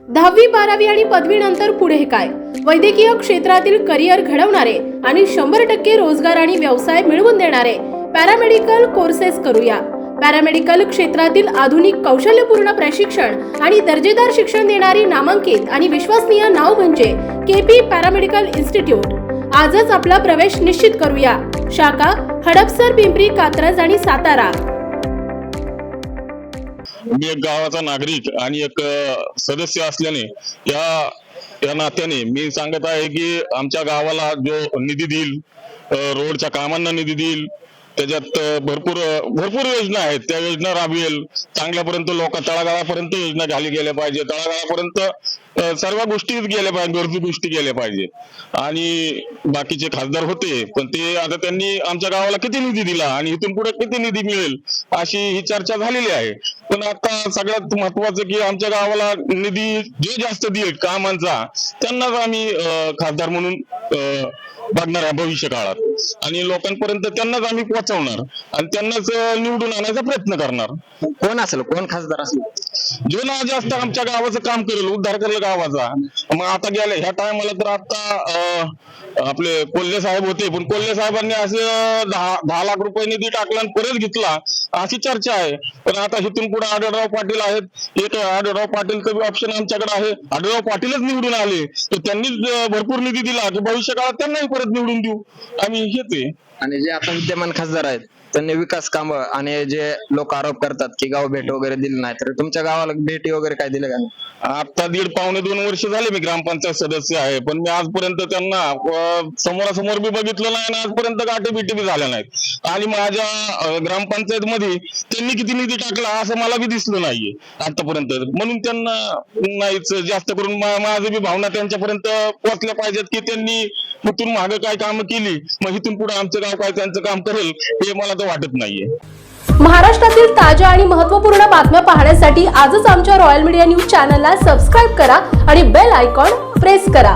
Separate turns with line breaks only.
10वी 12वी आणि पदवीनंतर पुढे काय? वैद्यकीय क्षेत्रातील करिअर घडवणारे आणि 100% रोजगार आणि व्यवसाय मिळवून देणारे पॅरामेडिकल कोर्सेस करूया। पॅरामेडिकल क्षेत्रातील आधुनिक कौशल्यपूर्ण प्रशिक्षण आणि दर्जेदार शिक्षण देणारी नामांकित आणि विश्वसनीय नाव म्हणजे केपी पॅरामेडिकल इन्स्टिट्यूट। आजच आपला प्रवेश निश्चित करूया। शाखा हडपसर, पिंपरी, कात्रज आणि सातारा।
मी एक गावाचा नागरिक आणि एक सदस्य असल्याने या नात्याने मी सांगत आहे की आमच्या गावाला जो निधी देईल, रोडच्या कामांना निधी देईल, त्याच्यात भरपूर योजना आहेत, त्या योजना राबवेल। चांगल्यापर्यंत तळागाळापर्यंत योजना झाली गेल्या पाहिजे, तळागाळापर्यंत सर्व गोष्टी गेल्या पाहिजे, गरजू गोष्टी गेल्या पाहिजे। आणि बाकीचे खासदार होते, पण ते आता त्यांनी आमच्या गावाला किती निधी दिला आणि इथून पुढे किती निधी मिळेल अशी ही चर्चा झालेली आहे। पण आता सगळ्यात महत्वाचं की आमच्या गावाला निधी जे जास्त देईल कामांचा त्यांनाच आम्ही खासदार म्हणून बघणार आहे भविष्य काळात, आणि लोकांपर्यंत त्यांनाच आम्ही पोहोचवणार आणि त्यांनाच निवडून आणायचा प्रयत्न करणार।
कोण असेल, कोण खासदार असेल
जो ना जास्त आमच्या गावाचं काम करेल, उद्धार करेल गावाचा। मग आता गेल्या ह्या टायमाला तर आता आपले कोल्हे साहेब होते, पण कोल्हे साहेबांनी असं 10 लाख रुपये निधी टाकला आणि परत घेतला अशी चर्चा आहे। पण आता इथून पुढे आढळराव पाटील आहेत, एक आढळराव पाटीलचं ऑप्शन आमच्याकडे आहे। आढळराव पाटीलच निवडून आले तर त्यांनीच भरपूर निधी दिला की भविष्य काळात त्यांनाही परत निवडून देऊ आम्ही, हेच आहे।
आणि जे आता विद्यमान खासदार आहेत त्यांनी विकास काम आणि जे लोक आरोप करतात की गाव भेट वगैरे दिली नाही, तर तुमच्या गावाला भेटी वगैरे काय दिलं का?
आता 1.5-2 वर्ष झाले मी ग्रामपंचायत सदस्य आहे, पण मी आजपर्यंत त्यांना समोरासमोर बी बघितलं नाही आणि आजपर्यंत गाठी भेटी बी झाल्या नाहीत। आणि माझ्या ग्रामपंचायत मध्ये त्यांनी किती निधी टाकला असं मला बी दिसलं नाहीये आतापर्यंत, म्हणून त्यांना नाहीच जास्त करून माझी बी भावना त्यांच्यापर्यंत पोहोचल्या पाहिजेत की त्यांनी इथून मागे काय कामं केली, मग इथून पुढे आमचं गाव काय त्यांचं काम करेल हे मला तर वाटत नाहीये।
महाराष्ट्रातील ताज्या आणि महत्त्वपूर्ण बातम्या पाहण्यासाठी आजच आमच्या रॉयल मीडिया न्यूज चॅनलला सबस्क्राईब करा आणि बेल आयकॉन प्रेस करा।